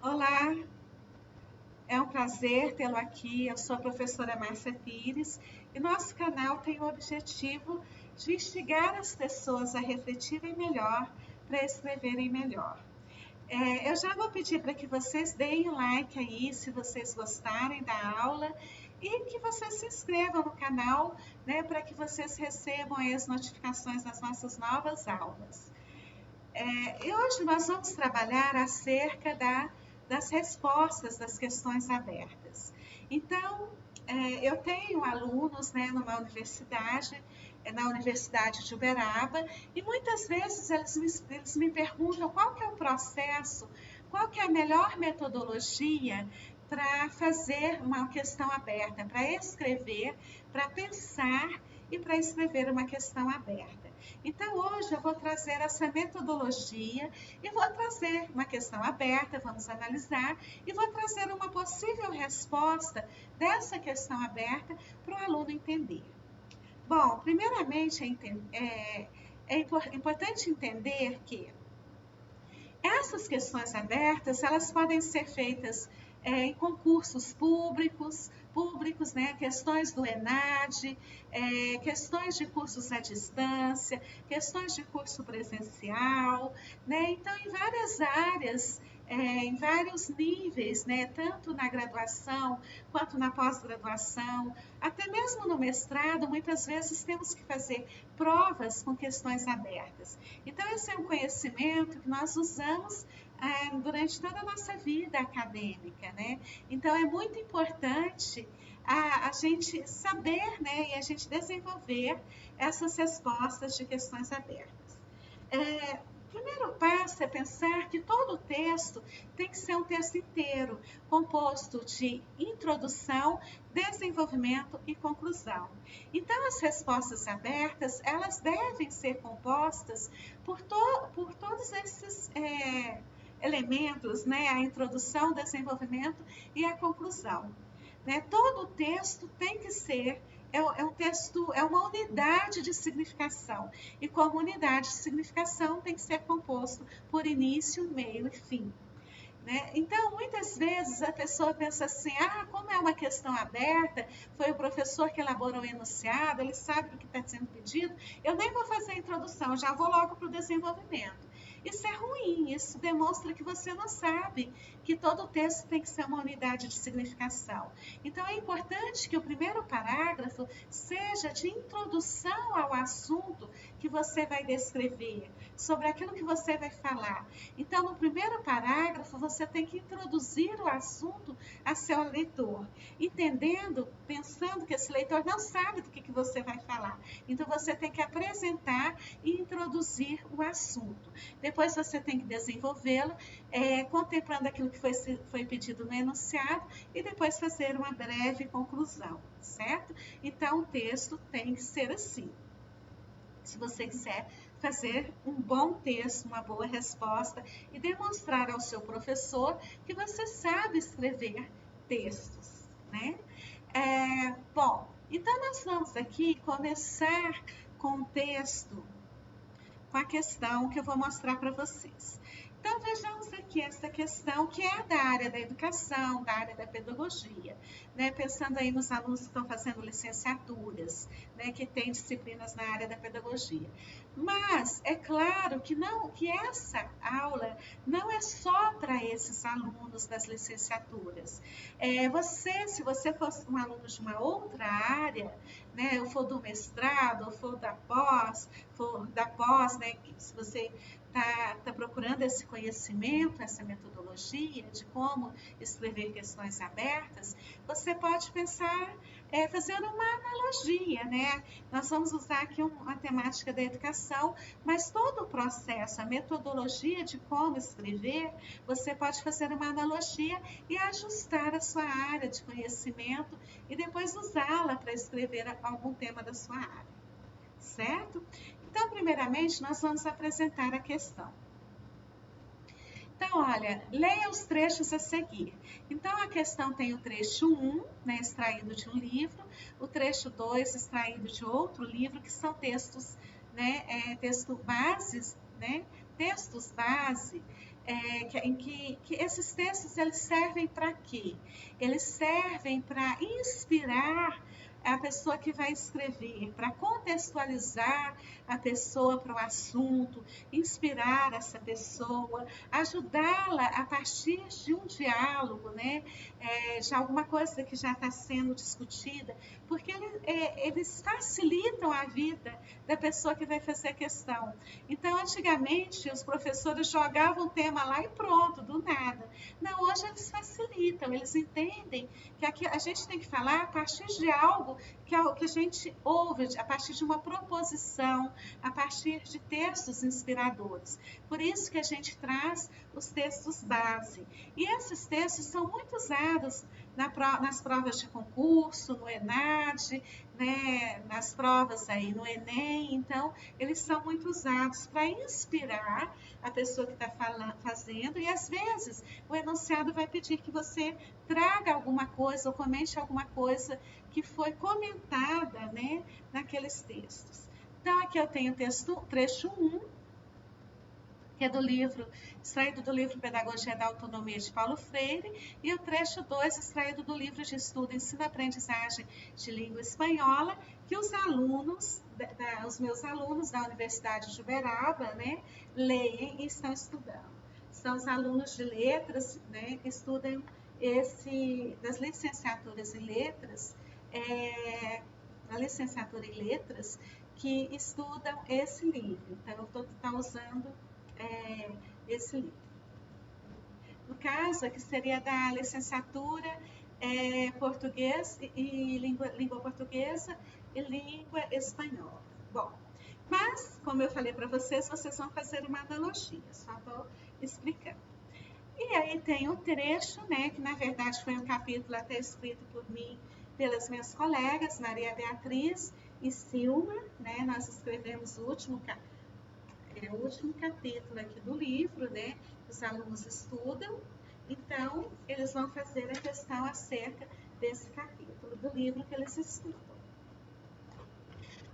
Olá, é um prazer tê-lo aqui. Eu sou a professora Márcia Pires e nosso canal tem o objetivo de instigar as pessoas a refletirem melhor para escreverem melhor. Eu já vou pedir para que vocês deem like aí se vocês gostarem da aula e que vocês se inscrevam no canal, né, para que vocês recebam aí as notificações das nossas novas aulas. E hoje nós vamos trabalhar acerca das respostas das questões abertas. Então, eu tenho alunos, né, numa universidade, na Universidade de Uberaba, e muitas vezes eles me perguntam qual que é o processo, qual que é a melhor metodologia para fazer uma questão aberta, para escrever, para pensar e para escrever uma questão aberta. Então, hoje eu vou trazer essa metodologia e vou trazer uma questão aberta, vamos analisar, e vou trazer uma possível resposta dessa questão aberta para o aluno entender. Bom, primeiramente é importante entender que essas questões abertas, elas podem ser feitas em concursos públicos, né? Questões do ENAD, questões de cursos à distância, questões de curso presencial, né? Então, em várias áreas, em vários níveis, né? Tanto na graduação quanto na pós-graduação, até mesmo no mestrado, muitas vezes temos que fazer provas com questões abertas. Então, esse é um conhecimento que nós usamos durante toda a nossa vida acadêmica, né? Então, é muito importante a gente saber, né, e a gente desenvolver essas respostas de questões abertas. O primeiro passo é pensar que todo texto tem que ser um texto inteiro, composto de introdução, desenvolvimento e conclusão. Então, as respostas abertas, elas devem ser compostas por todos esses elementos, né? A introdução, o desenvolvimento e a conclusão. Né? Todo texto tem que ser um texto, é uma unidade de significação. E como unidade de significação tem que ser composto por início, meio e fim. Né? Então, muitas vezes a pessoa pensa assim, como é uma questão aberta, foi o professor que elaborou o enunciado, ele sabe o que está sendo pedido, eu nem vou fazer a introdução, já vou logo para o desenvolvimento. Isso é ruim, isso demonstra que você não sabe que todo texto tem que ser uma unidade de significação. Então, é importante que o primeiro parágrafo seja de introdução ao assunto que você vai descrever, sobre aquilo que você vai falar. Então, no primeiro parágrafo, você tem que introduzir o assunto a seu leitor, entendendo, pensando que esse leitor não sabe do que você vai falar. Então, você tem que apresentar e introduzir o assunto. Depois, você tem que desenvolvê-lo, contemplando aquilo que foi pedido no enunciado e depois fazer uma breve conclusão, certo? Então, o texto tem que ser assim. Se você quiser fazer um bom texto, uma boa resposta e demonstrar ao seu professor que você sabe escrever textos, né? Bom, então nós vamos aqui começar com o texto, com a questão que eu vou mostrar para vocês. Então, vejamos aqui essa questão que é da área da educação, da área da pedagogia, né? Pensando aí nos alunos que estão fazendo licenciaturas, né? Que tem disciplinas na área da pedagogia. Mas é claro que essa aula não é só para esses alunos das licenciaturas. Se você fosse um aluno de uma outra área, né? Ou for do mestrado, ou for da pós, né? Se você está procurando esse conhecimento, essa metodologia de como escrever questões abertas, você pode pensar fazendo uma analogia, né? Nós vamos usar aqui uma temática da educação, mas todo o processo, a metodologia de como escrever, você pode fazer uma analogia e ajustar a sua área de conhecimento e depois usá-la para escrever algum tema da sua área, certo? Então, primeiramente, nós vamos apresentar a questão. Então, olha, leia os trechos a seguir. Então, a questão tem o trecho 1, né, extraído de um livro, o trecho 2, extraído de outro livro, que são textos, né, textos base, em que esses textos eles servem para quê? Eles servem para inspirar a pessoa que vai escrever, para contextualizar a pessoa para o assunto, inspirar essa pessoa, ajudá-la a partir de um diálogo, né? De alguma coisa que já está sendo discutida, porque eles facilitam a vida da pessoa que vai fazer a questão. Então, antigamente, os professores jogavam o tema lá e pronto, do nada. Não, hoje eles facilitam, eles entendem que aqui a gente tem que falar a partir de algo que a gente ouve, a partir de uma proposição, a partir de textos inspiradores. Por isso que a gente traz os textos base. E esses textos são muito usados nas provas de concurso, no ENAD, né, nas provas aí no Enem. Então, eles são muito usados para inspirar a pessoa que está fazendo, e às vezes o enunciado vai pedir que você traga alguma coisa ou comente alguma coisa que foi comentada, né, naqueles textos. Então, aqui eu tenho o trecho 1, que é do livro, extraído do livro Pedagogia da Autonomia de Paulo Freire, e o trecho 2, extraído do livro de estudo Ensino-Aprendizagem de Língua Espanhola, que os alunos, os meus alunos da Universidade de Uberaba, né, leem e estão estudando. São os alunos de letras, né, que estudam das licenciaturas em letras, a licenciatura em letras, que estudam esse livro. Então, eu estou usando esse livro. No caso, aqui seria da licenciatura português e língua portuguesa e língua espanhola. Bom, mas, como eu falei para vocês vão fazer uma analogia, só vou explicando. E aí tem um trecho, né, que na verdade foi um capítulo até escrito por mim, pelas minhas colegas, Maria Beatriz e Silma, né, nós escrevemos o último capítulo aqui do livro, né, que os alunos estudam. Então, eles vão fazer a questão acerca desse capítulo do livro que eles estudam.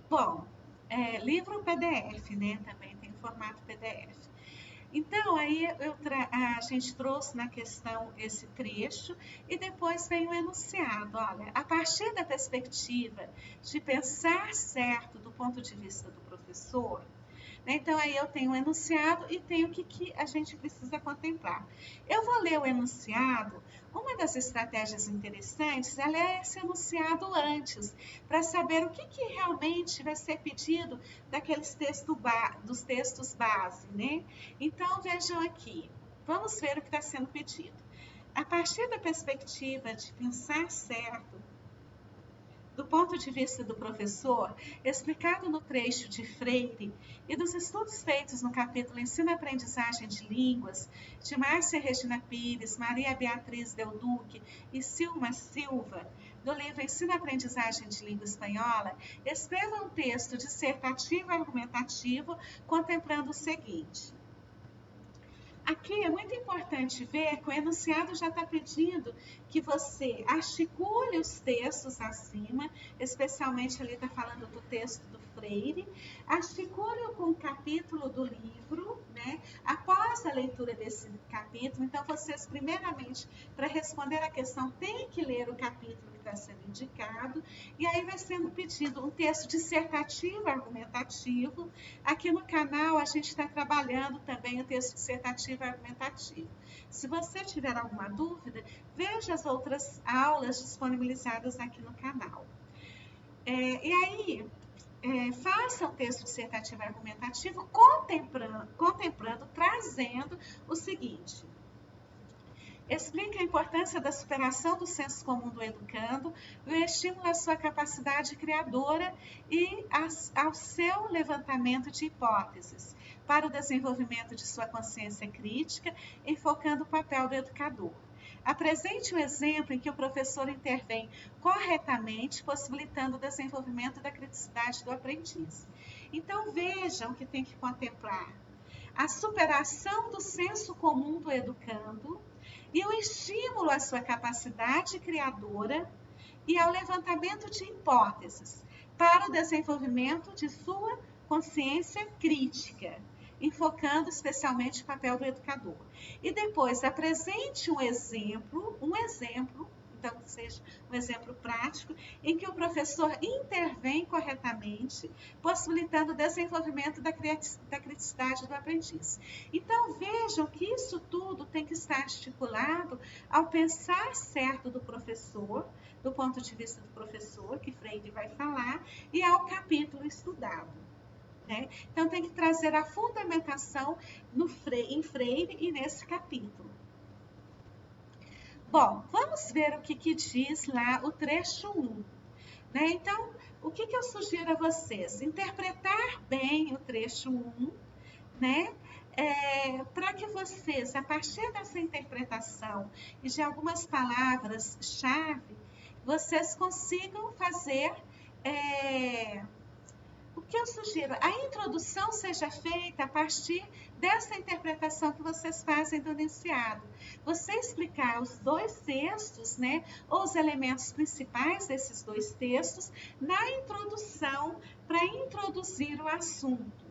Bom, livro PDF, né, também tem formato PDF. Então, aí a gente trouxe na questão esse trecho e depois vem o enunciado. Olha, a partir da perspectiva de pensar certo do ponto de vista do professor, né? Então, aí eu tenho o enunciado e tenho o que a gente precisa contemplar. Eu vou ler o enunciado. Uma das estratégias interessantes é ler esse enunciado antes, para saber o que realmente vai ser pedido dos textos base, né? Então, vejam aqui. Vamos ver o que está sendo pedido. A partir da perspectiva de pensar certo, do ponto de vista do professor, explicado no trecho de Freire e dos estudos feitos no capítulo Ensino-Aprendizagem de Línguas, de Márcia Regina Pires, Maria Beatriz Del Duque e Silma Silva, do livro Ensino-Aprendizagem de Língua Espanhola, escreva um texto dissertativo e argumentativo contemplando o seguinte. Aqui é muito importante ver que o enunciado já está pedindo que você articule os textos acima, especialmente ali está falando do texto do Freire, articule-o com o capítulo do livro, né? Após a leitura desse capítulo. Então, vocês, primeiramente, para responder a questão, têm que ler o capítulo que está sendo indicado, e aí vai sendo pedido um texto dissertativo, argumentativo. Aqui no canal, a gente está trabalhando também o texto dissertativo argumentativo. Se você tiver alguma dúvida, veja as outras aulas disponibilizadas aqui no canal. E aí, faça o texto dissertativo argumentativo contemplando, trazendo o seguinte. Explica a importância da superação do senso comum do educando, o estímulo à sua capacidade criadora e ao seu levantamento de hipóteses para o desenvolvimento de sua consciência crítica, enfocando o papel do educador. Apresente um exemplo em que o professor intervém corretamente, possibilitando o desenvolvimento da criticidade do aprendiz. Então, vejam que tem que contemplar a superação do senso comum do educando e o estímulo à sua capacidade criadora e ao levantamento de hipóteses para o desenvolvimento de sua consciência crítica. enfocando especialmente o papel do educador. E depois apresente um exemplo, então que seja um exemplo prático, em que o professor intervém corretamente, possibilitando o desenvolvimento da criticidade do aprendiz. Então vejam que isso tudo tem que estar articulado ao pensar certo do professor, do ponto de vista do professor, que Freire vai falar, e ao capítulo estudado. Né? Então tem que trazer a fundamentação em Freire e nesse capítulo. Bom, vamos ver o que diz lá o trecho 1. Né? Então, o que eu sugiro a vocês? Interpretar bem o trecho 1, né? Para que vocês, a partir dessa interpretação e de algumas palavras-chave, vocês consigam fazer o que eu sugiro? A introdução seja feita a partir dessa interpretação que vocês fazem do enunciado. Você explicar os dois textos, né, ou os elementos principais desses dois textos, na introdução, para introduzir o assunto.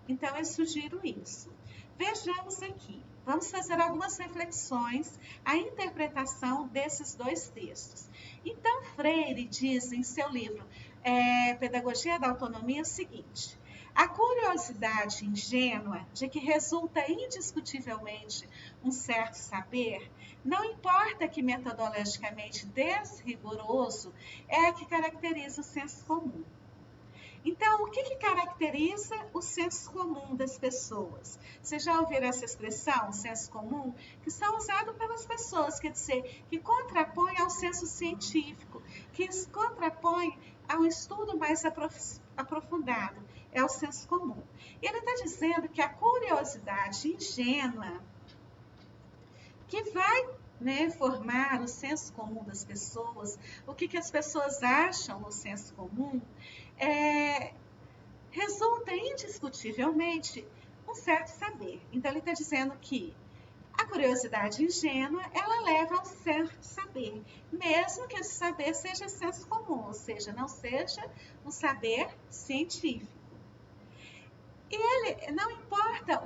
Então, eu sugiro isso. Vejamos aqui. Vamos fazer algumas reflexões, a interpretação desses dois textos. Então, Freire diz em seu livro Pedagogia da Autonomia o seguinte: a curiosidade ingênua de que resulta indiscutivelmente um certo saber, não importa que metodologicamente desrigoroso, é a que caracteriza o senso comum. Então, o que caracteriza o senso comum das pessoas? Vocês já ouviram essa expressão, senso comum? Que são usados pelas pessoas, quer dizer, que contrapõe ao senso científico, que contrapõe ao estudo mais aprofundado, é o senso comum. E ele está dizendo que a curiosidade ingênua, que vai formar o senso comum das pessoas, o que as pessoas acham no senso comum, resulta indiscutivelmente um certo saber. Então, ele está dizendo que a curiosidade ingênua, ela leva a um certo saber, mesmo que esse saber seja senso comum, ou seja, não seja um saber científico. E ele não importa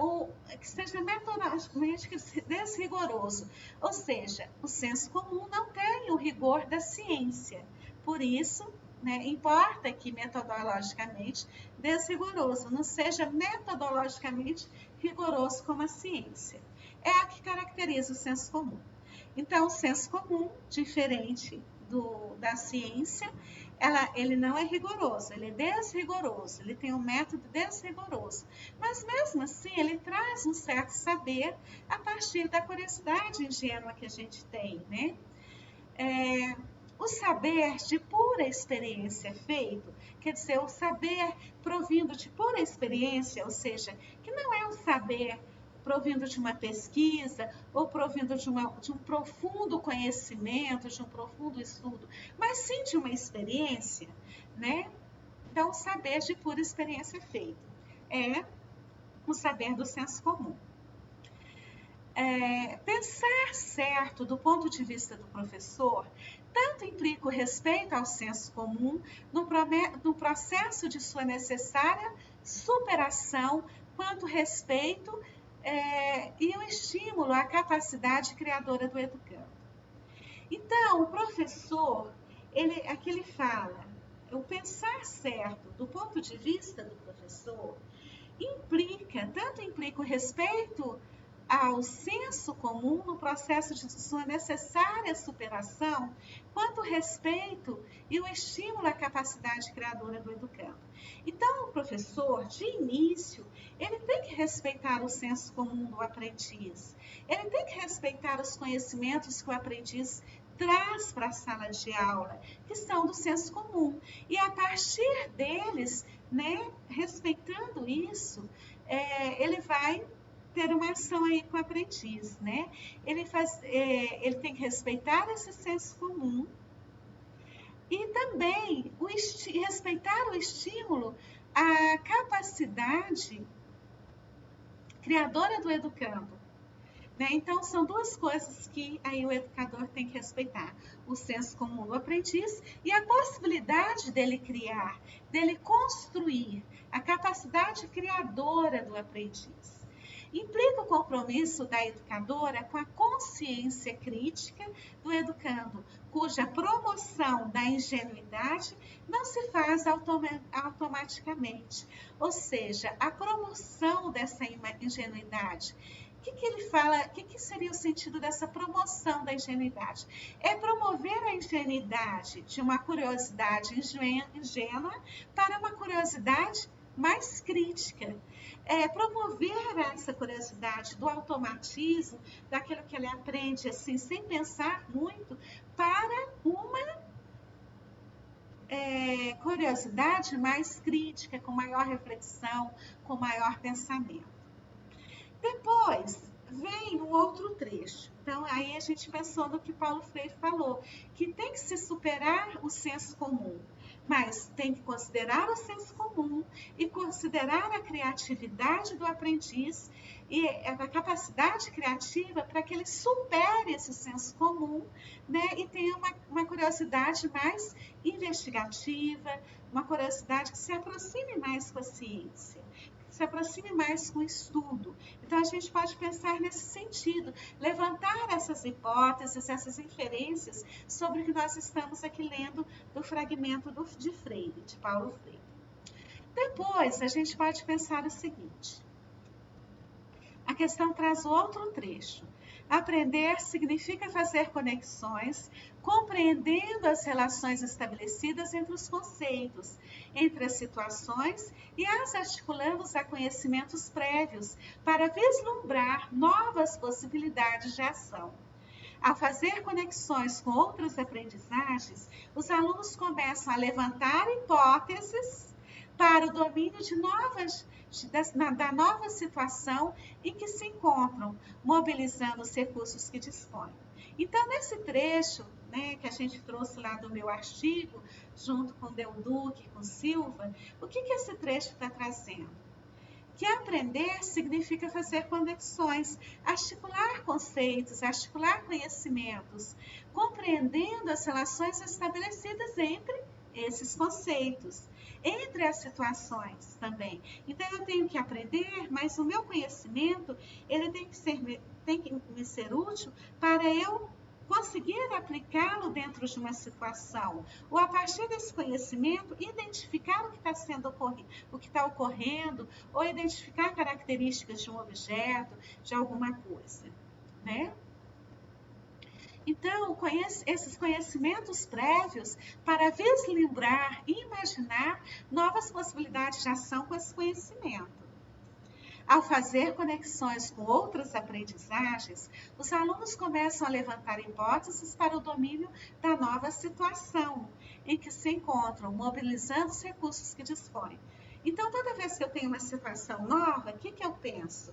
que seja metodologicamente desrigoroso, ou seja, o senso comum não tem o rigor da ciência. Por isso, importa que metodologicamente desrigoroso, não seja metodologicamente rigoroso como a ciência. É a que caracteriza o senso comum. Então, o senso comum, diferente da ciência, ele não é rigoroso, ele é desrigoroso, ele tem um método desrigoroso. Mas, mesmo assim, ele traz um certo saber a partir da curiosidade ingênua que a gente tem, né? O saber de pura experiência feito, quer dizer, o saber provindo de pura experiência, ou seja, que não é um saber provindo de uma pesquisa ou provindo de um profundo conhecimento, de um profundo estudo, mas sim de uma experiência, né? Então, o saber de pura experiência feito é o saber do senso comum. Pensar certo do ponto de vista do professor tanto implica o respeito ao senso comum no processo de sua necessária superação, quanto respeito e o estímulo à capacidade criadora do educando. Então, o professor, aqui ele fala, o pensar certo do ponto de vista do professor tanto implica o respeito ao senso comum no processo de sua necessária superação, quanto o respeito e o estímulo à capacidade criadora do educando. Então, o professor, de início, ele tem que respeitar o senso comum do aprendiz, ele tem que respeitar os conhecimentos que o aprendiz traz para a sala de aula, que são do senso comum. E a partir deles, respeitando isso, ele vai ter uma ação aí com o aprendiz, né? Ele tem que respeitar esse senso comum e também respeitar o estímulo à capacidade criadora do educando. né? Então, são duas coisas que aí o educador tem que respeitar: o senso comum do aprendiz e a possibilidade dele criar, dele construir, a capacidade criadora do aprendiz. Implica o compromisso da educadora com a consciência crítica do educando, cuja promoção da ingenuidade não se faz automaticamente. Ou seja, a promoção dessa ingenuidade. O que ele fala? O que seria o sentido dessa promoção da ingenuidade? É promover a ingenuidade de uma curiosidade ingênua para uma curiosidade mais crítica. Promover essa curiosidade do automatismo, daquilo que ele aprende assim, sem pensar muito, para uma curiosidade mais crítica, com maior reflexão, com maior pensamento. Depois vem um outro trecho. Então, aí a gente pensou no que Paulo Freire falou, que tem que se superar o senso comum, mas tem que considerar o senso comum e considerar a criatividade do aprendiz e a capacidade criativa para que ele supere esse senso comum, né, e tenha uma curiosidade mais investigativa, uma curiosidade que se aproxime mais com a ciência, se aproxime mais com o estudo. Então, a gente pode pensar nesse sentido, levantar essas hipóteses, essas inferências sobre o que nós estamos aqui lendo do fragmento de Freire, de Paulo Freire. Depois, a gente pode pensar o seguinte: a questão traz outro trecho. Aprender significa fazer conexões, compreendendo as relações estabelecidas entre os conceitos, entre as situações e as articulando-os a conhecimentos prévios para vislumbrar novas possibilidades de ação. Ao fazer conexões com outras aprendizagens, os alunos começam a levantar hipóteses para o domínio da nova situação em que se encontram, mobilizando os recursos que dispõem. Então, nesse trecho, né, que a gente trouxe lá do meu artigo, junto com Del Duque e com Silva, o que esse trecho está trazendo? Que aprender significa fazer conexões, articular conceitos, articular conhecimentos, compreendendo as relações estabelecidas entre esses conceitos, entre as situações também. Então, eu tenho que aprender, mas o meu conhecimento, ele tem que me ser útil para eu conseguir aplicá-lo dentro de uma situação, ou a partir desse conhecimento, identificar o que está ocorrendo, ou identificar características de um objeto, de alguma coisa, né? Então, esses conhecimentos prévios para vislumbrar e imaginar novas possibilidades de ação com esse conhecimento. Ao fazer conexões com outras aprendizagens, os alunos começam a levantar hipóteses para o domínio da nova situação em que se encontram, mobilizando os recursos que dispõem. Então, toda vez que eu tenho uma situação nova, o que eu penso?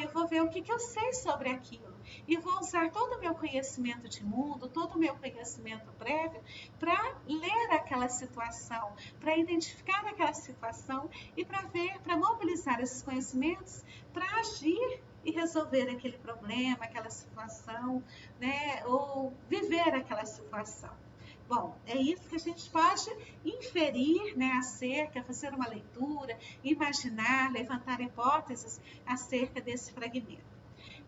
Eu vou ver o que eu sei sobre aquilo e vou usar todo o meu conhecimento de mundo, todo o meu conhecimento prévio para ler aquela situação, para identificar aquela situação e para mobilizar esses conhecimentos para agir e resolver aquele problema, aquela situação, né? Ou viver aquela situação. Bom, é isso que a gente pode inferir, né, fazer uma leitura, imaginar, levantar hipóteses acerca desse fragmento.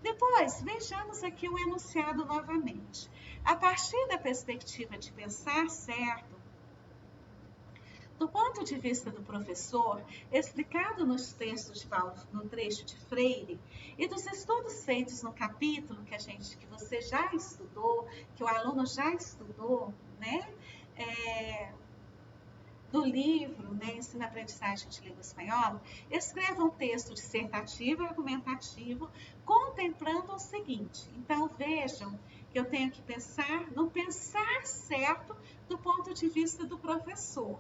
Depois, vejamos aqui o enunciado novamente. A partir da perspectiva de pensar certo, do ponto de vista do professor, explicado nos textos de Paulo, no trecho de Freire, e dos estudos feitos no capítulo que você já estudou, que o aluno já estudou, né? Do livro, né, Ensino e Aprendizagem de Língua Espanhola, escreva um texto dissertativo e argumentativo contemplando o seguinte. Então, vejam que eu tenho que pensar no pensar certo do ponto de vista do professor,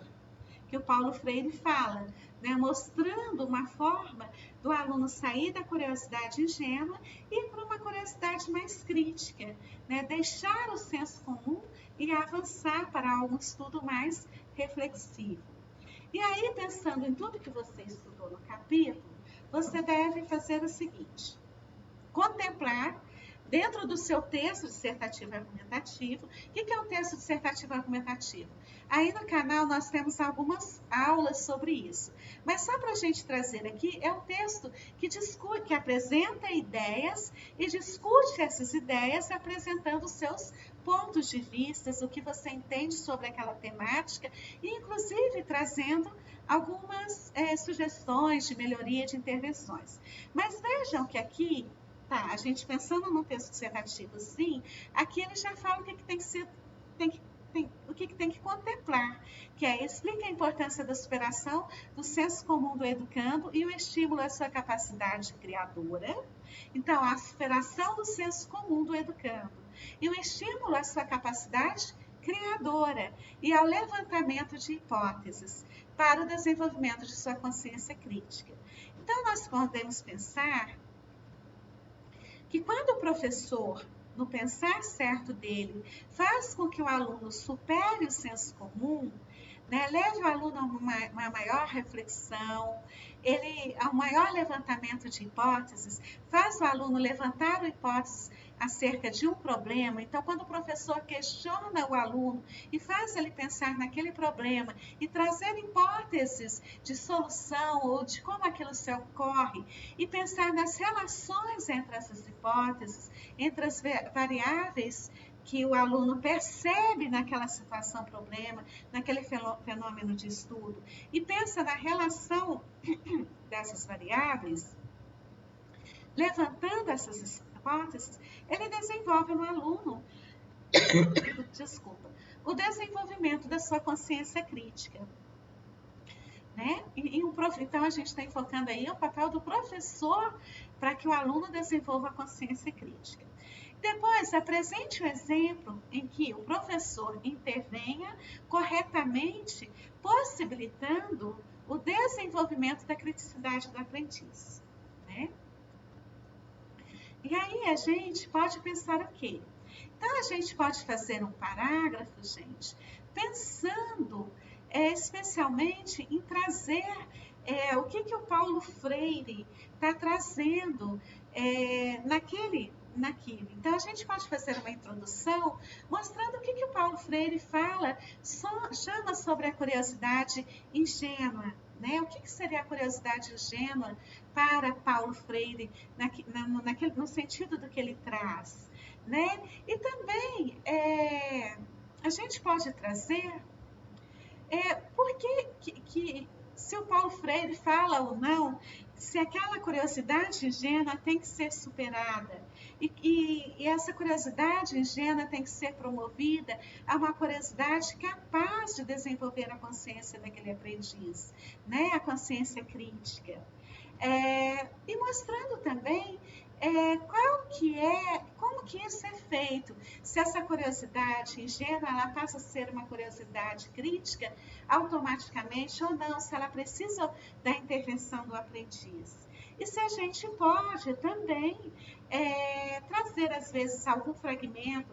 que o Paulo Freire fala, né, mostrando uma forma do aluno sair da curiosidade ingênua e para uma curiosidade mais crítica, né, deixar o senso comum e avançar para um estudo mais reflexivo. E aí, pensando em tudo que você estudou no capítulo, você deve fazer o seguinte: contemplar dentro do seu texto dissertativo argumentativo. O que é um texto dissertativo argumentativo? Aí no canal nós temos algumas aulas sobre isso. Mas só para a gente trazer aqui, é um texto que discute, que apresenta ideias e discute essas ideias apresentando seus pontos de vista, o que você entende sobre aquela temática, e inclusive trazendo algumas sugestões de melhoria de intervenções. Mas vejam que aqui, tá, a gente pensando no texto dissertativo, sim, aqui ele já fala o que tem que ser, o que tem que contemplar, que é explica a importância da superação do senso comum do educando e o estímulo à sua capacidade criadora. Então, a superação do senso comum do educando e o estímulo à sua capacidade criadora e ao levantamento de hipóteses para o desenvolvimento de sua consciência crítica. Então, nós podemos pensar que quando o professor, no pensar certo dele, faz com que o aluno supere o senso comum, né, leve o aluno a uma maior reflexão, a um maior levantamento de hipóteses, faz o aluno levantar hipóteses acerca de um problema. Então, quando o professor questiona o aluno e faz ele pensar naquele problema e trazer hipóteses de solução ou de como aquilo se ocorre e pensar nas relações entre essas hipóteses, entre as variáveis que o aluno percebe naquela situação, problema, naquele fenômeno de estudo, e pensa na relação dessas variáveis, levantando essas hipóteses, ele desenvolve no aluno, o desenvolvimento da sua consciência crítica. Né? Então, a gente está enfocando aí o papel do professor para que o aluno desenvolva a consciência crítica. Depois, apresente um exemplo em que o professor intervenha corretamente, possibilitando o desenvolvimento da criticidade do aprendiz. Né? E aí a gente pode pensar o quê? Então, a gente pode fazer um parágrafo, gente, pensando especialmente em trazer o que o Paulo Freire está trazendo naquilo. Então, a gente pode fazer uma introdução mostrando o que o Paulo Freire fala, chama sobre a curiosidade ingênua. Né? O que seria a curiosidade ingênua para Paulo Freire, no sentido do que ele traz? Né? E também a gente pode trazer por que se o Paulo Freire fala ou não, se aquela curiosidade ingênua tem que ser superada. E essa curiosidade ingênua tem que ser promovida a uma curiosidade capaz de desenvolver a consciência daquele aprendiz, né? A consciência crítica. E mostrando também como que isso é feito. Se essa curiosidade ingênua ela passa a ser uma curiosidade crítica automaticamente ou não, se ela precisa da intervenção do aprendiz. E se a gente pode também trazer, às vezes, algum fragmento,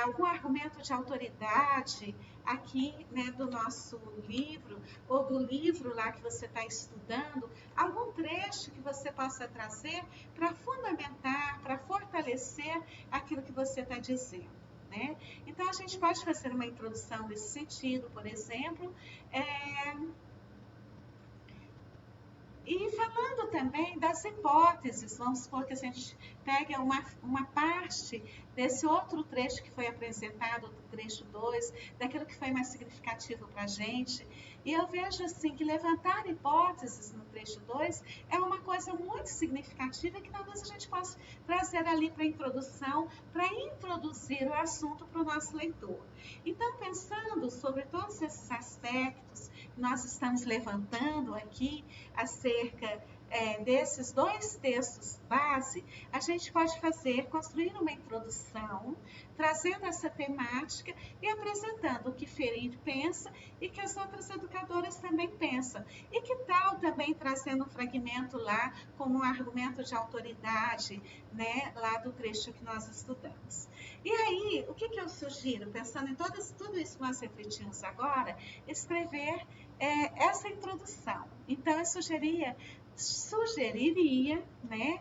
algum argumento de autoridade aqui, né, do nosso livro, ou do livro lá que você está estudando, algum trecho que você possa trazer para fundamentar, para fortalecer aquilo que você está dizendo. Né? Então, a gente pode fazer uma introdução nesse sentido, por exemplo, e falando também das hipóteses, vamos supor que a gente pega uma parte desse outro trecho que foi apresentado, do trecho 2, daquilo que foi mais significativo para a gente, e eu vejo assim que levantar hipóteses no trecho 2 é uma coisa muito significativa que talvez a gente possa trazer ali para a introdução, para introduzir o assunto para o nosso leitor. Então, pensando sobre todos esses aspectos que nós estamos levantando aqui acerca desses dois textos base, a gente pode construir uma introdução, trazendo essa temática e apresentando o que Freire pensa e que as outras educadoras também pensam. E que tal também trazendo um fragmento lá, como um argumento de autoridade, né, lá do trecho que nós estudamos. E aí, o que eu sugiro, pensando em tudo isso que nós refletimos agora, escrever essa introdução. Então, eu sugeria sugeriria, né,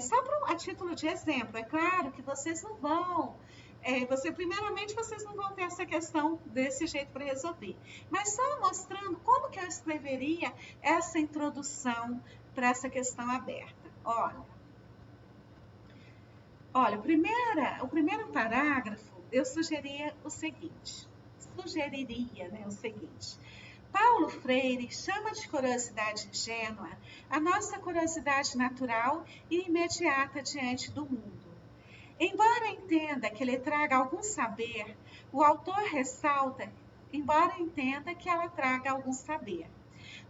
só a título de exemplo, é claro que vocês não vão, primeiramente vocês não vão ter essa questão desse jeito para resolver, mas só mostrando como que eu escreveria essa introdução para essa questão aberta. Olha, o primeiro parágrafo eu sugeriria, né, o seguinte. Paulo Freire chama de curiosidade ingênua a nossa curiosidade natural e imediata diante do mundo. Embora entenda que ele traga algum saber, o autor ressalta, que ela traga algum saber.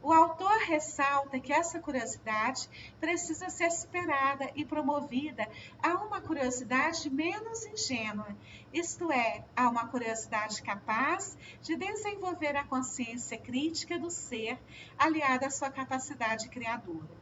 O autor ressalta que essa curiosidade precisa ser superada e promovida a uma curiosidade menos ingênua, isto é, a uma curiosidade capaz de desenvolver a consciência crítica do ser, aliada à sua capacidade criadora.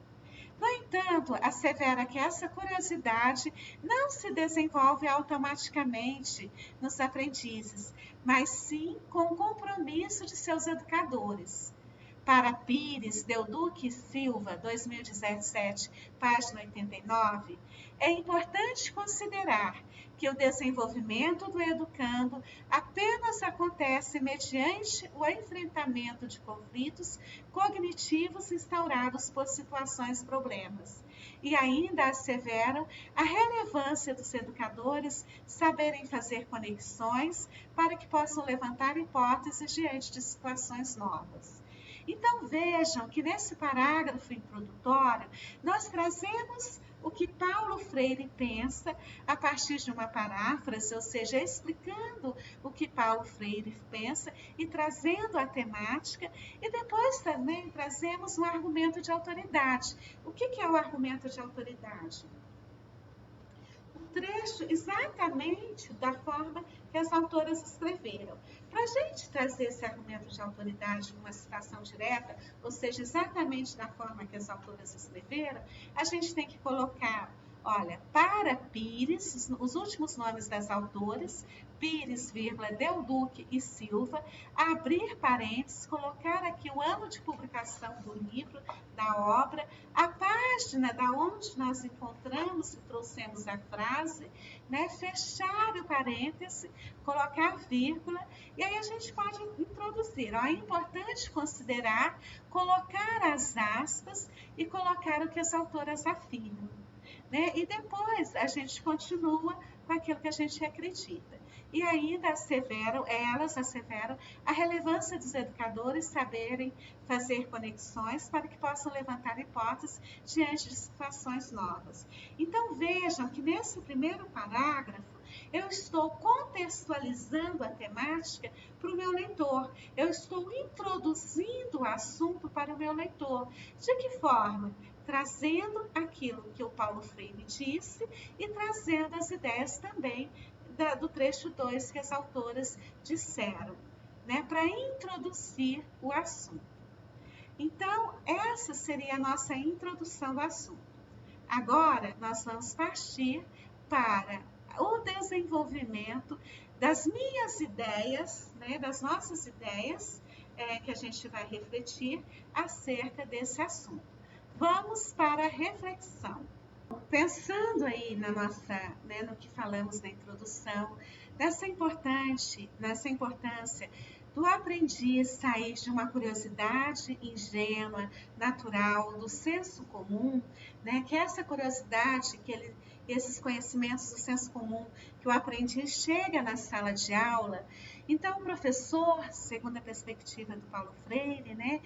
No entanto, assevera que essa curiosidade não se desenvolve automaticamente nos aprendizes, mas sim com o compromisso de seus educadores. Para Pires, Delduque e Silva, 2017, página 89, é importante considerar que o desenvolvimento do educando apenas acontece mediante o enfrentamento de conflitos cognitivos instaurados por situações-problemas. E ainda asseveram a relevância dos educadores saberem fazer conexões para que possam levantar hipóteses diante de situações novas. Então vejam que nesse parágrafo introdutório nós trazemos o que Paulo Freire pensa a partir de uma paráfrase, ou seja, explicando o que Paulo Freire pensa e trazendo a temática, e depois também trazemos um argumento de autoridade. O que é o argumento de autoridade? Trecho exatamente da forma que as autoras escreveram. Para a gente trazer esse argumento de autoridade numa citação direta, ou seja, exatamente da forma que as autoras escreveram, a gente tem que colocar, olha, para Pires, os últimos nomes das autoras, Pires, Delduque e Silva, abrir parênteses, colocar aqui o ano de publicação do livro, da obra, a página da onde nós encontramos e trouxemos a frase, né, fechar o parêntese, colocar vírgula, e aí a gente pode introduzir. Ó, é importante considerar, colocar as aspas e colocar o que as autoras afirmam. Né? E depois a gente continua com aquilo que a gente acredita. E ainda elas asseveram a relevância dos educadores saberem fazer conexões para que possam levantar hipóteses diante de situações novas. Então vejam que nesse primeiro parágrafo eu estou contextualizando a temática para o meu leitor. Eu estou introduzindo o assunto para o meu leitor. De que forma? Trazendo aquilo que o Paulo Freire disse e trazendo as ideias também do trecho 2 que as autoras disseram, né, para introduzir o assunto. Então, essa seria a nossa introdução do assunto. Agora, nós vamos partir para o desenvolvimento das minhas ideias, né, das nossas ideias, que a gente vai refletir acerca desse assunto. Vamos para a reflexão. Pensando aí no que falamos na introdução, nessa importância do aprendiz sair de uma curiosidade ingênua, natural, do senso comum, né? Que essa curiosidade, esses conhecimentos do senso comum, que o aprendiz chega na sala de aula. Então, o professor, segundo a perspectiva do Paulo Freire, né,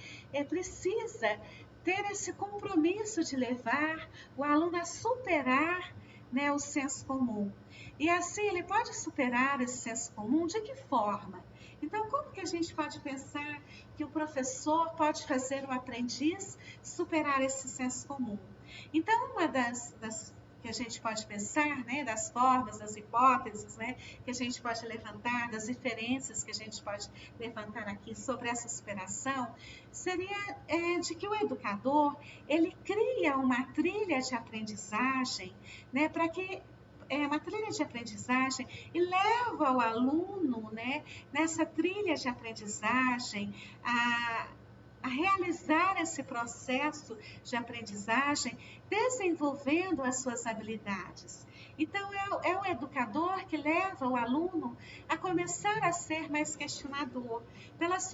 precisa ter esse compromisso de levar o aluno a superar, né, o senso comum. E assim ele pode superar esse senso comum de que forma? Então, como que a gente pode pensar que o professor pode fazer o aprendiz superar esse senso comum? Então, uma das que a gente pode pensar, né, das formas, das hipóteses, né, que a gente pode levantar, das diferenças que a gente pode levantar aqui sobre essa superação, seria de que o educador, ele cria uma trilha de aprendizagem, né, para que uma trilha de aprendizagem e leva o aluno, né, nessa trilha de aprendizagem a realizar esse processo de aprendizagem, desenvolvendo as suas habilidades. Então, é o educador que leva o aluno a começar a ser mais questionador, pelas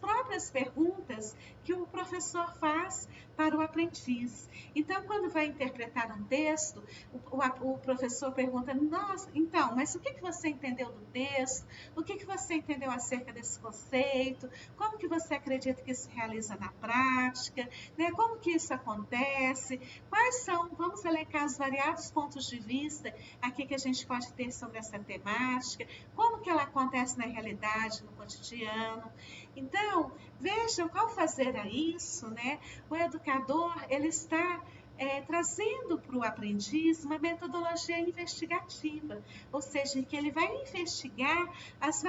próprias perguntas que o professor faz para o aprendiz. Então, quando vai interpretar um texto, o professor pergunta: nossa, então, mas o que você entendeu do texto? O que você entendeu acerca desse conceito? Como que você acredita que isso realiza na prática? Né? Como que isso acontece? Quais são, vamos elencar os variados pontos de vista aqui que a gente pode ter sobre essa temática, como que ela acontece na realidade, no cotidiano. Então, vejam qual fazer a isso, né? O educador, ele está trazendo para o aprendiz uma metodologia investigativa, ou seja, que ele vai investigar as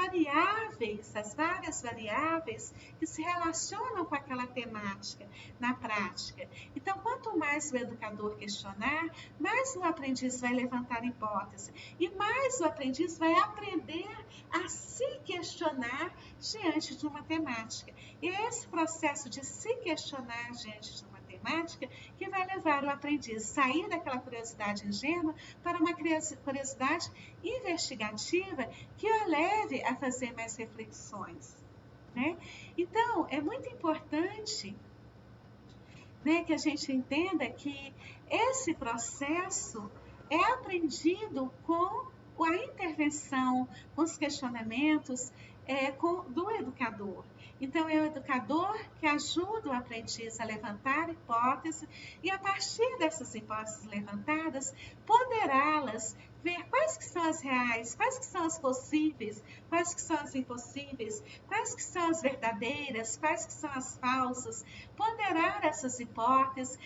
várias variáveis que se relacionam com aquela temática na prática. Então, quanto mais o educador questionar, mais o aprendiz vai levantar hipótese e mais o aprendiz vai aprender a se questionar diante de uma temática. E é esse processo de se questionar diante de uma temática que vai levar o aprendiz a sair daquela curiosidade ingênua para uma curiosidade investigativa que o leve a fazer mais reflexões. Né? Então, é muito importante, né, que a gente entenda que esse processo é aprendido com a intervenção, com os questionamentos do educador. Então, é o educador que ajuda o aprendiz a levantar hipóteses e, a partir dessas hipóteses levantadas, ponderá-las, ver quais que são as reais, quais que são as possíveis, quais que são as impossíveis, quais que são as verdadeiras, quais que são as falsas, ponderar essas hipóteses,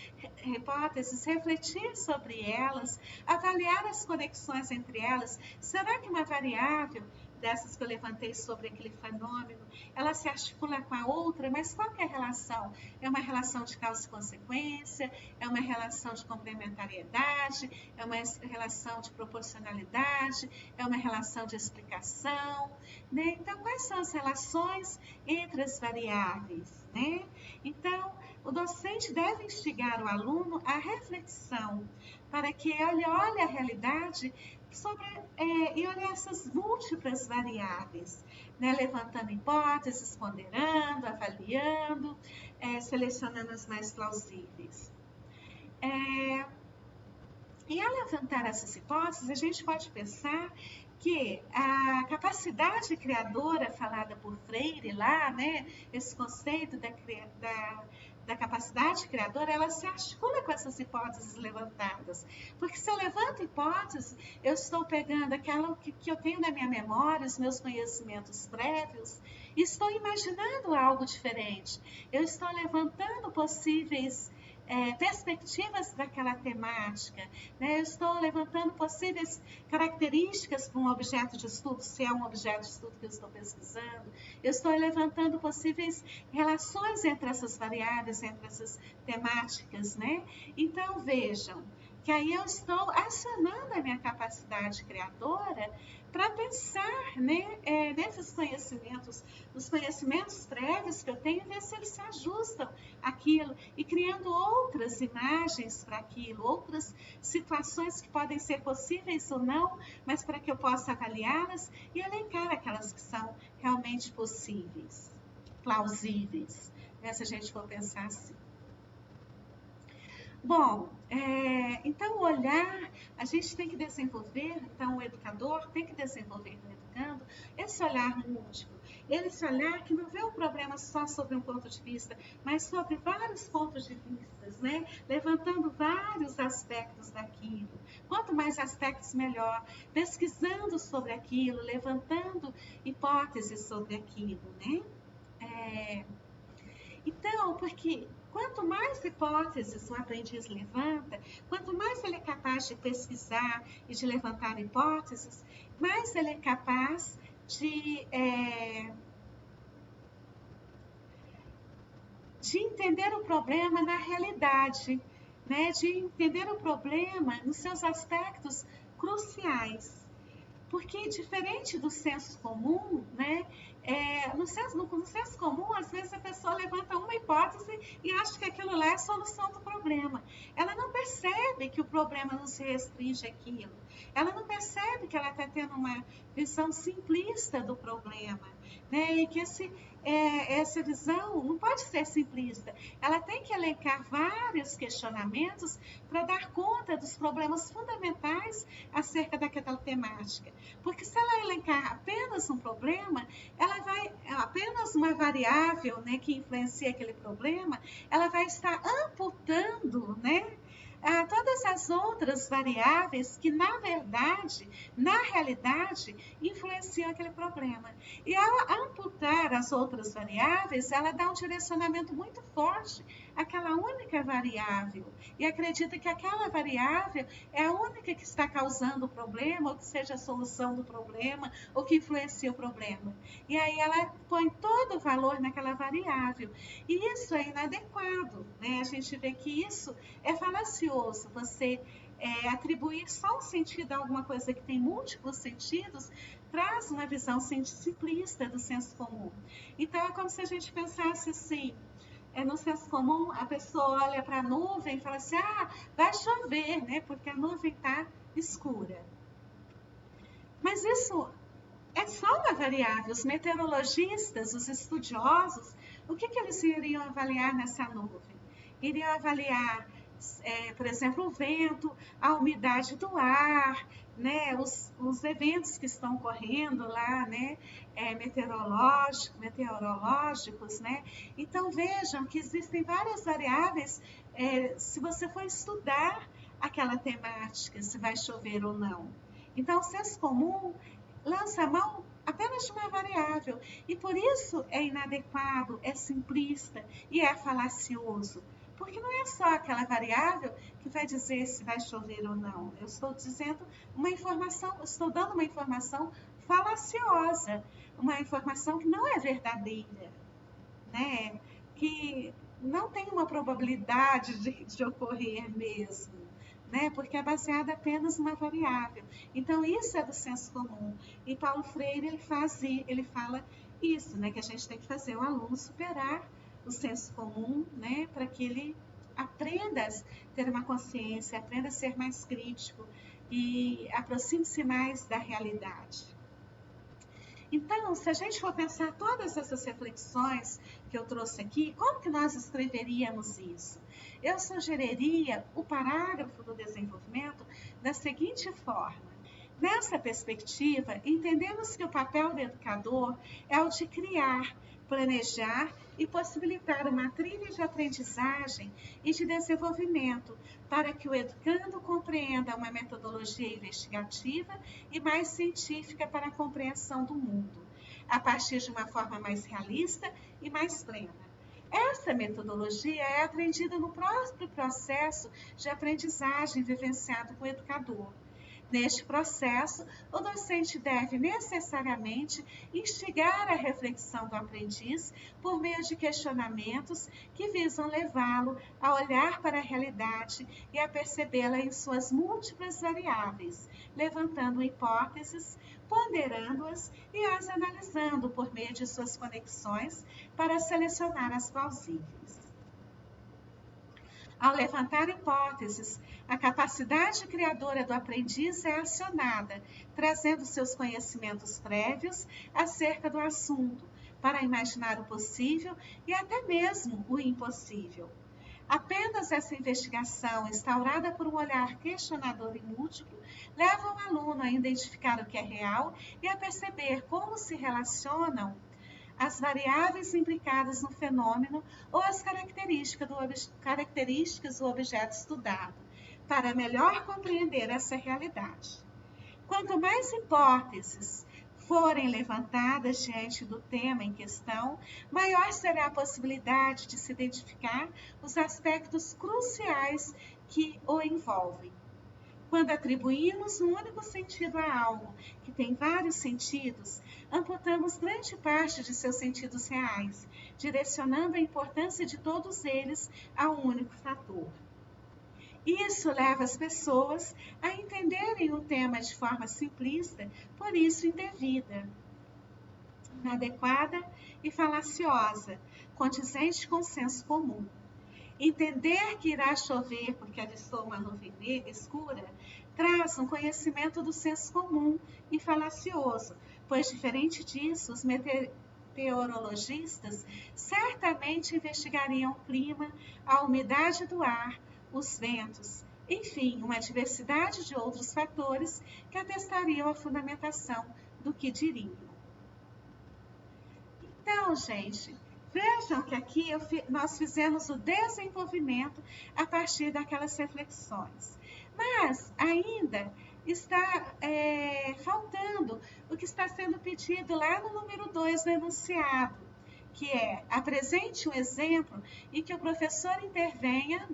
refletir sobre elas, avaliar as conexões entre elas. Será que uma variável dessas que eu levantei sobre aquele fenômeno, ela se articula com a outra, mas qual que é a relação? É uma relação de causa e consequência? É uma relação de complementariedade? É uma relação de proporcionalidade? É uma relação de explicação? Né? Então, quais são as relações entre as variáveis? Né? Então, o docente deve instigar o aluno à reflexão, para que ele olhe a realidade e olhar essas múltiplas variáveis, né? Levantando hipóteses, ponderando, avaliando, selecionando as mais plausíveis. E ao levantar essas hipóteses, a gente pode pensar que a capacidade criadora falada por Freire lá, né, esse conceito da capacidade criadora, ela se articula com essas hipóteses levantadas. Porque se eu levanto hipóteses, eu estou pegando aquela que eu tenho na minha memória, os meus conhecimentos prévios, e estou imaginando algo diferente. Eu estou levantando possíveis perspectivas daquela temática, né? Eu estou levantando possíveis características para um objeto de estudo, se é um objeto de estudo que eu estou pesquisando. Eu estou levantando possíveis relações entre essas variáveis, entre essas temáticas, né? Então, vejam que aí eu estou acionando a minha capacidade criadora para pensar, né, nesses conhecimentos, os conhecimentos prévios que eu tenho, ver se eles se ajustam àquilo e criando outras imagens para aquilo, outras situações que podem ser possíveis ou não, mas para que eu possa avaliá-las e elencar aquelas que são realmente possíveis, plausíveis, né, se a gente for pensar assim. Bom, então o olhar, a gente tem que desenvolver, então o educador tem que desenvolver no educando esse olhar múltiplo, esse olhar que não vê o problema só sobre um ponto de vista, mas sobre vários pontos de vista, né? Levantando vários aspectos daquilo. Quanto mais aspectos, melhor. Pesquisando sobre aquilo, levantando hipóteses sobre aquilo, né? Então, porque quanto mais hipóteses o aprendiz levanta, quanto mais ele é capaz de pesquisar e de levantar hipóteses, mais ele é capaz de entender o problema na realidade, né? De entender o problema nos seus aspectos cruciais. Porque diferente do senso comum, né? No senso comum, às vezes a pessoa levanta uma hipótese e acha que aquilo lá é a solução do problema. Ela não percebe que o problema não se restringe àquilo. Ela não percebe que ela está tendo uma visão simplista do problema, né? E que essa visão não pode ser simplista. Ela tem que elencar vários questionamentos para dar conta dos problemas fundamentais acerca daquela temática. Porque se ela elencar apenas um problema, ela vai, apenas uma variável, né, que influencia aquele problema, ela vai estar amputando, né, todas as outras variáveis que, na verdade, na realidade, influenciam aquele problema. E ao amputar as outras variáveis, ela dá um direcionamento muito forte àquela única variável. E acredita que aquela variável é a única que está causando o problema, ou que seja a solução do problema, ou que influencia o problema. E aí ela põe todo o valor naquela variável. E isso é inadequado, né? A gente vê que isso é falacioso. Você atribuir só um sentido a alguma coisa que tem múltiplos sentidos traz uma visão simplista do senso comum. Então, é como se a gente pensasse assim, no senso comum, a pessoa olha para a nuvem e fala assim, vai chover, né? Porque a nuvem está escura. Mas isso é só uma variável. Os meteorologistas, os estudiosos, o que eles iriam avaliar nessa nuvem? Iriam avaliar, por exemplo, o vento, a umidade do ar, né, os eventos que estão ocorrendo lá, né, meteorológicos, né? Então vejam que existem várias variáveis, se você for estudar aquela temática, se vai chover ou não. Então o senso comum lança a mão apenas de uma variável, e por isso é inadequado, é simplista e é falacioso. Porque não é só aquela variável que vai dizer se vai chover ou não. Eu estou dando uma informação falaciosa, uma informação que não é verdadeira, né? Que não tem uma probabilidade de ocorrer mesmo, né? Porque é baseada apenas numa variável. Então, isso é do senso comum. E Paulo Freire, ele fala isso, né? Que a gente tem que fazer o aluno superar o senso comum, né, para que ele aprenda a ter uma consciência, aprenda a ser mais crítico e aproxime-se mais da realidade. Então, se a gente for pensar todas essas reflexões que eu trouxe aqui, como que nós escreveríamos isso? Eu sugeriria o parágrafo do desenvolvimento da seguinte forma. Nessa perspectiva, entendemos que o papel do educador é o de criar, planejar e possibilitar uma trilha de aprendizagem e de desenvolvimento para que o educando compreenda uma metodologia investigativa e mais científica para a compreensão do mundo, a partir de uma forma mais realista e mais plena. Essa metodologia é aprendida no próprio processo de aprendizagem vivenciado com o educador. Neste processo, o docente deve necessariamente instigar a reflexão do aprendiz por meio de questionamentos que visam levá-lo a olhar para a realidade e a percebê-la em suas múltiplas variáveis, levantando hipóteses, ponderando-as e as analisando por meio de suas conexões para selecionar as plausíveis. Ao levantar hipóteses, a capacidade criadora do aprendiz é acionada, trazendo seus conhecimentos prévios acerca do assunto, para imaginar o possível e até mesmo o impossível. Apenas essa investigação, instaurada por um olhar questionador e múltiplo, leva o aluno a identificar o que é real e a perceber como se relacionam as variáveis implicadas no fenômeno ou as características do objeto estudado, para melhor compreender essa realidade. Quanto mais hipóteses forem levantadas diante do tema em questão, maior será a possibilidade de se identificar os aspectos cruciais que o envolvem. Quando atribuímos um único sentido a algo que tem vários sentidos, amputamos grande parte de seus sentidos reais, direcionando a importância de todos eles a um único fator. Isso leva as pessoas a entenderem o tema de forma simplista, por isso indevida, inadequada e falaciosa, condizente com o senso comum. Entender que irá chover porque alistou uma nuvem escura traz um conhecimento do senso comum e falacioso, pois, diferente disso, os meteorologistas certamente investigariam o clima, a umidade do ar, os ventos, enfim, uma diversidade de outros fatores que atestariam a fundamentação do que diriam. Então, gente, vejam que aqui nós fizemos o desenvolvimento a partir daquelas reflexões. Mas ainda está faltando o que está sendo pedido lá no número 2 do enunciado, que é: apresente um exemplo em que o professor intervenha,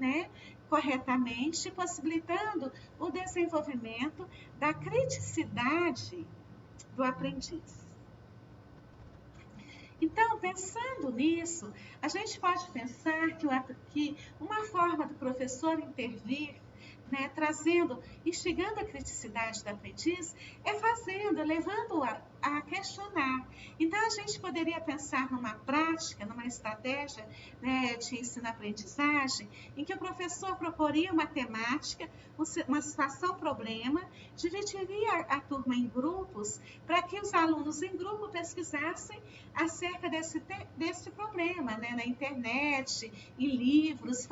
corretamente, possibilitando o desenvolvimento da criticidade do aprendiz. Então, pensando nisso, a gente pode pensar que uma forma do professor intervir, trazendo, instigando a criticidade do aprendiz, é levando-o a questionar. Então, a gente poderia pensar numa prática, numa estratégia de ensino-aprendizagem, em que o professor proporia uma temática, uma situação-problema, dividiria a turma em grupos, para que os alunos em grupo pesquisassem acerca desse problema, na internet, em livros,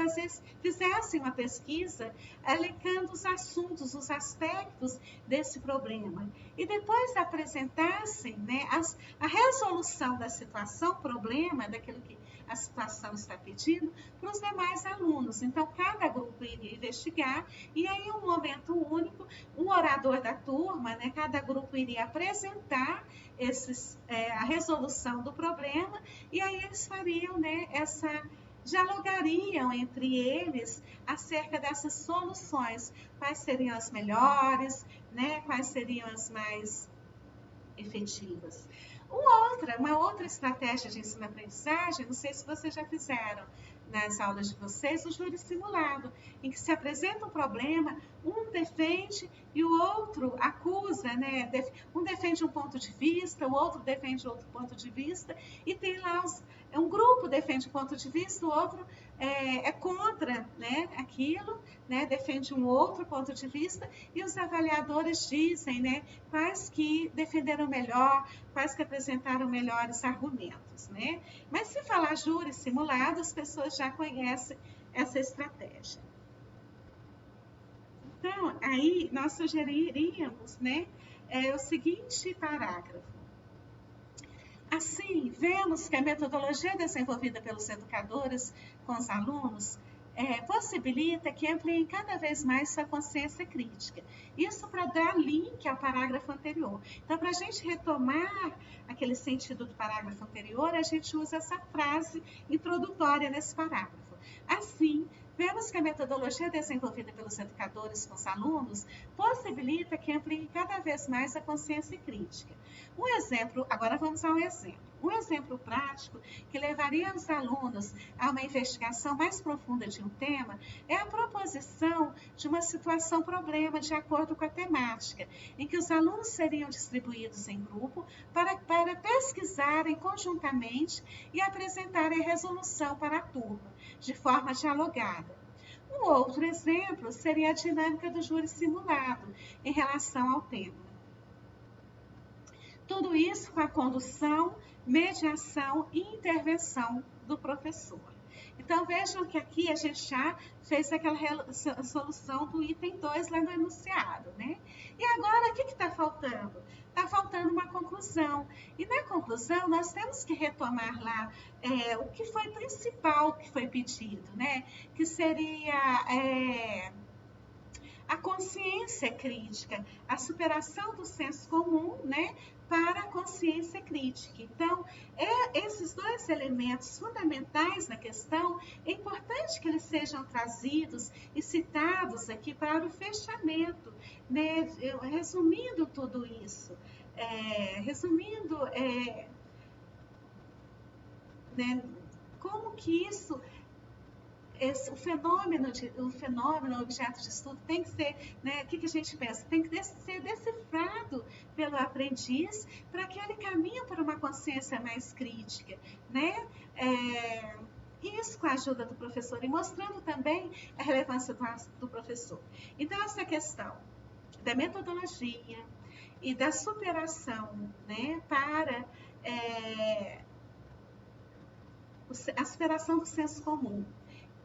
fizessem uma pesquisa, elencando os assuntos, os aspectos desse problema. E depois apresentassem a resolução da situação, problema, daquilo que a situação está pedindo, para os demais alunos. Então, cada grupo iria investigar, e aí, em um momento único, um orador da turma, cada grupo iria apresentar a resolução do problema, e aí eles fariam dialogariam entre eles acerca dessas soluções, quais seriam as melhores, quais seriam as mais efetivas. Uma outra estratégia de ensino-aprendizagem, não sei se vocês já fizeram nas aulas de vocês, o júri simulado, em que se apresenta um problema, um defende e o outro acusa, um defende um ponto de vista, o outro defende outro ponto de vista, e tem lá um grupo defende um ponto de vista, o outro é contra aquilo, defende um outro ponto de vista, e os avaliadores dizem quais que defenderam melhor, quais que apresentaram melhores argumentos. Mas se falar júri simulado, as pessoas já conhecem essa estratégia. Então, aí nós sugeriríamos o seguinte parágrafo. Assim, vemos que a metodologia desenvolvida pelos educadores com os alunos possibilita que ampliem cada vez mais sua consciência crítica. Isso para dar link ao parágrafo anterior. Então, para a gente retomar aquele sentido do parágrafo anterior, a gente usa essa frase introdutória nesse parágrafo. Assim, vemos que a metodologia desenvolvida pelos educadores com os alunos possibilita que ampliem cada vez mais a consciência crítica. Agora vamos ao exemplo. Um exemplo prático que levaria os alunos a uma investigação mais profunda de um tema é a proposição de uma situação-problema de acordo com a temática, em que os alunos seriam distribuídos em grupo para pesquisarem conjuntamente e apresentarem a resolução para a turma, de forma dialogada. Um outro exemplo seria a dinâmica do júri simulado em relação ao tema. Tudo isso com a condução, mediação e intervenção do professor. Então, vejam que aqui a gente já fez aquela solução do item 2 lá no enunciado, E agora, o que está faltando? Está faltando uma conclusão. E na conclusão, nós temos que retomar lá o que foi principal que foi pedido, Que seria a consciência crítica, a superação do senso comum, para a consciência crítica. Então, esses dois elementos fundamentais na questão, é importante que eles sejam trazidos e citados aqui para o fechamento, resumindo tudo isso, como que isso o fenômeno, o objeto de estudo tem que ser, né, o que a gente pensa? Tem que ser decifrado pelo aprendiz para que ele caminhe para uma consciência mais crítica, né? Isso com a ajuda do professor e mostrando também a relevância do professor. Então, essa questão da metodologia e da superação, né, para a superação do senso comum,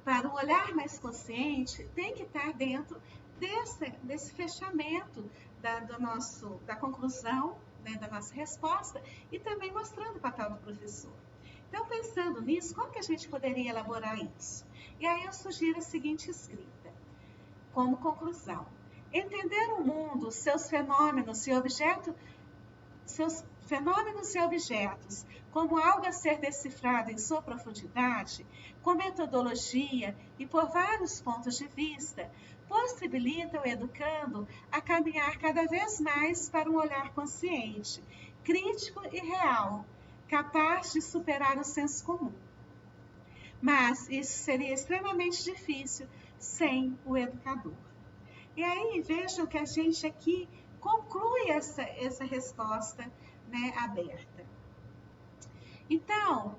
para um olhar mais consciente, tem que estar dentro desse fechamento da conclusão, né, da nossa resposta, e também mostrando o papel do professor. Então, pensando nisso, como que a gente poderia elaborar isso? E aí eu sugiro a seguinte escrita, como conclusão. Entender o mundo, seus fenômenos e objetos, como algo a ser decifrado em sua profundidade, com metodologia e por vários pontos de vista, possibilita o educando a caminhar cada vez mais para um olhar consciente, crítico e real, capaz de superar o senso comum. Mas isso seria extremamente difícil sem o educador. E aí vejam que a gente aqui conclui essa resposta, né, aberta. Então,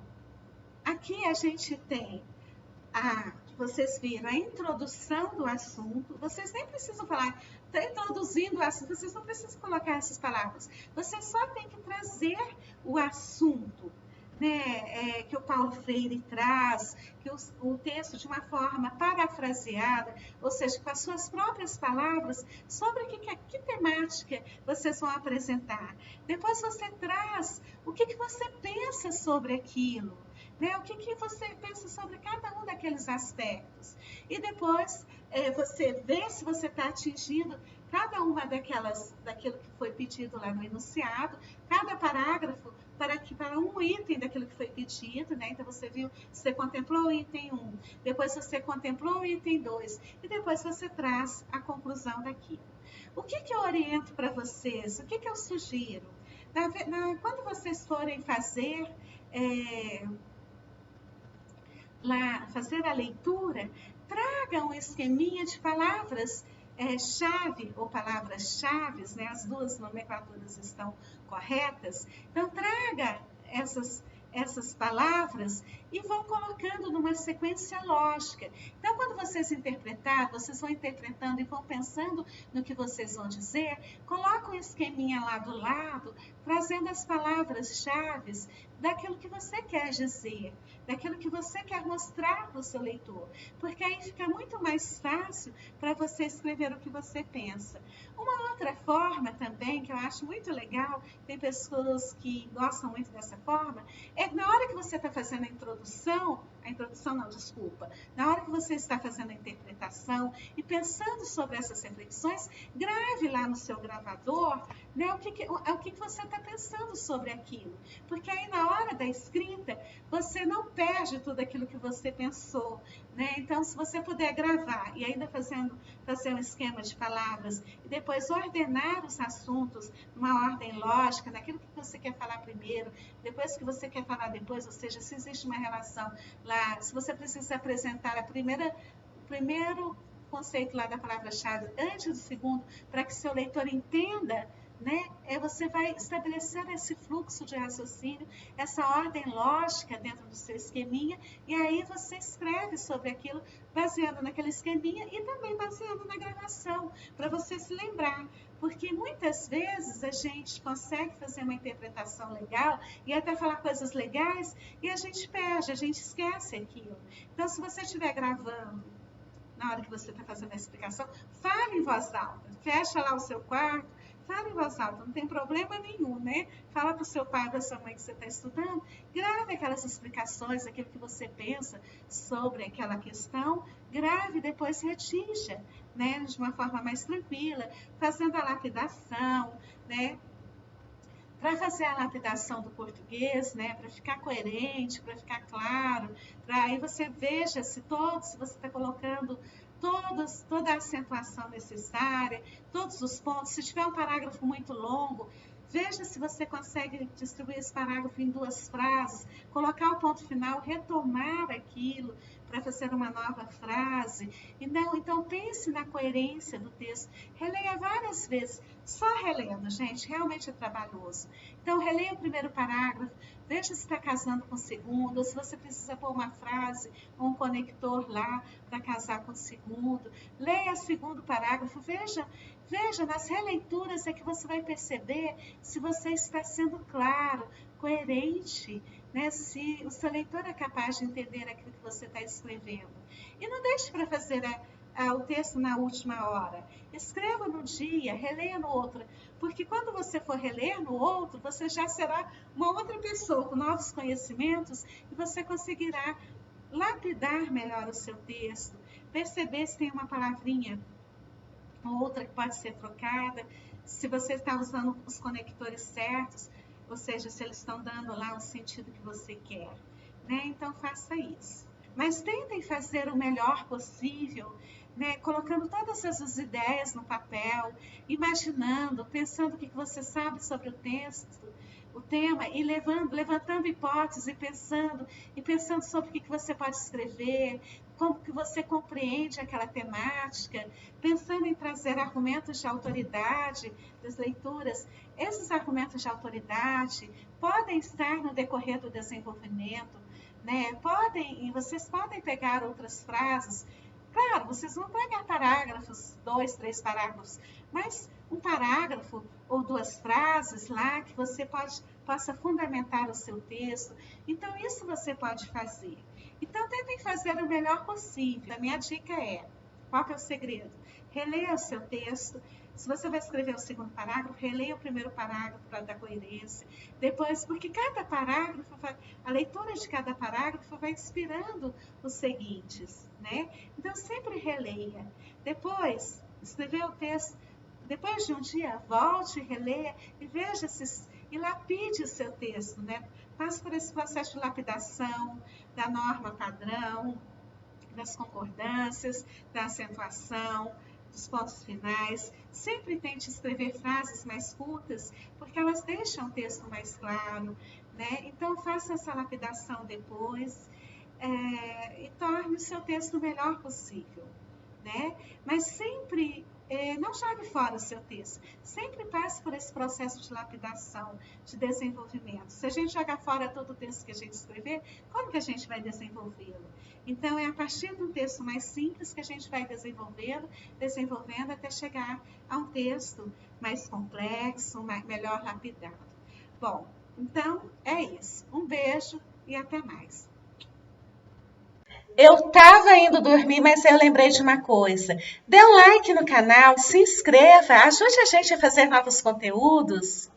aqui a gente tem vocês viram a introdução do assunto, vocês nem precisam falar, está introduzindo o assunto, vocês não precisam colocar essas palavras, vocês só têm que trazer o assunto, né, que o Paulo Freire traz, que o texto de uma forma parafraseada, ou seja, com as suas próprias palavras, sobre que temática vocês vão apresentar. Depois você traz o que você pensa sobre aquilo, né? O que você pensa sobre cada um daqueles aspectos. E depois você vê se você está atingindo cada uma daquilo que foi pedido lá no enunciado, cada parágrafo para um item daquilo que foi pedido, né? Então você viu, você contemplou o item 1, depois você contemplou o item 2, e depois você traz a conclusão daquilo. O que eu oriento para vocês? O que eu sugiro? Quando vocês forem fazer a leitura, traga um esqueminha de palavras-chave ou palavras-chave, né? As duas nomenclaturas estão corretas. Então, traga essas palavras e vão colocando numa sequência lógica. Então, quando vocês interpretar, vocês vão interpretando e vão pensando no que vocês vão dizer, coloca um esqueminha lá do lado, trazendo as palavras-chave daquilo que você quer dizer, daquilo que você quer mostrar para o seu leitor, porque aí fica muito mais fácil para você escrever o que você pensa. Uma outra forma também, que eu acho muito legal, tem pessoas que gostam muito dessa forma, é na hora que você está fazendo na hora que você está fazendo a interpretação e pensando sobre essas reflexões, grave lá no seu gravador, né, o que você está pensando sobre aquilo, porque aí na hora da escrita, você não perde tudo aquilo que você pensou, né? Então, se você puder gravar e ainda fazer um esquema de palavras e depois ordenar os assuntos numa ordem lógica, naquilo que você quer falar primeiro, depois que você quer falar depois, ou seja, se existe uma relação lá, se você precisa apresentar o primeiro conceito lá da palavra-chave antes do segundo, para que seu leitor entenda, né? Você vai estabelecer esse fluxo de raciocínio, essa ordem lógica dentro do seu esqueminha, e aí você escreve sobre aquilo, baseando naquele esqueminha e também baseando na gravação, para você se lembrar. Porque muitas vezes a gente consegue fazer uma interpretação legal e até falar coisas legais e a gente perde, a gente esquece aquilo. Então, se você estiver gravando, na hora que você está fazendo a explicação, fale em voz alta, fecha lá o seu quarto, fala em voz alta, não tem problema nenhum, né? Fala para o seu pai, para a sua mãe que você está estudando, grave aquelas explicações, aquilo que você pensa sobre aquela questão, grave e depois retija, né? De uma forma mais tranquila, fazendo a lapidação, né? Para fazer a lapidação do português, né, para ficar coerente, para ficar claro, para aí você veja se você está colocando toda a acentuação necessária, todos os pontos. Se tiver um parágrafo muito longo, veja se você consegue distribuir esse parágrafo em 2 frases, colocar o ponto final, retomar aquilo, para fazer uma nova frase. Então pense na coerência do texto. Releia várias vezes. Só relendo, gente, realmente é trabalhoso. Então, releia o primeiro parágrafo, veja se está casando com o segundo, ou se você precisa pôr uma frase ou um conector lá para casar com o segundo. Leia o segundo parágrafo, veja nas releituras é que você vai perceber se você está sendo claro, coerente, né? Se o seu leitor é capaz de entender aquilo que você está escrevendo. E não deixe para fazer o texto na última hora. Escreva num dia, releia no outro, porque quando você for reler no outro, você já será uma outra pessoa com novos conhecimentos e você conseguirá lapidar melhor o seu texto, perceber se tem uma palavrinha ou outra que pode ser trocada, se você está usando os conectores certos, ou seja, se eles estão dando lá o sentido que você quer, né? Então faça isso. Mas tentem fazer o melhor possível, né? Colocando todas essas ideias no papel, imaginando, pensando o que você sabe sobre o texto, o tema, e levantando hipóteses e pensando sobre o que você pode escrever, como que você compreende aquela temática, pensando em trazer argumentos de autoridade das leituras. Esses argumentos de autoridade podem estar no decorrer do desenvolvimento, né? Vocês podem pegar outras frases. Claro, vocês vão pegar parágrafos, 2, 3 parágrafos, mas um parágrafo ou 2 frases lá que você possa fundamentar o seu texto. Então, isso você pode fazer. Então, tentem fazer o melhor possível. A minha dica é, qual que é o segredo? Releia o seu texto. Se você vai escrever o segundo parágrafo, releia o primeiro parágrafo para dar coerência. Depois, porque cada parágrafo, a leitura de cada parágrafo vai inspirando os seguintes, né? Então, sempre releia. Depois, escreveu o texto, depois de um dia, volte, releia e veja e lapide o seu texto, né? Passe por esse processo de lapidação da norma padrão, das concordâncias, da acentuação, dos pontos finais. Sempre tente escrever frases mais curtas, porque elas deixam o texto mais claro, né? Então, faça essa lapidação depois e torne o seu texto o melhor possível, né? Mas sempre não jogue fora o seu texto. Sempre passe por esse processo de lapidação, de desenvolvimento. Se a gente jogar fora todo o texto que a gente escrever, como que a gente vai desenvolvê-lo? Então, é a partir de um texto mais simples que a gente vai desenvolvendo até chegar a um texto mais complexo, melhor lapidado. Bom, então é isso. Um beijo e até mais. Eu estava indo dormir, mas eu lembrei de uma coisa. Dê um like no canal, se inscreva, ajude a gente a fazer novos conteúdos.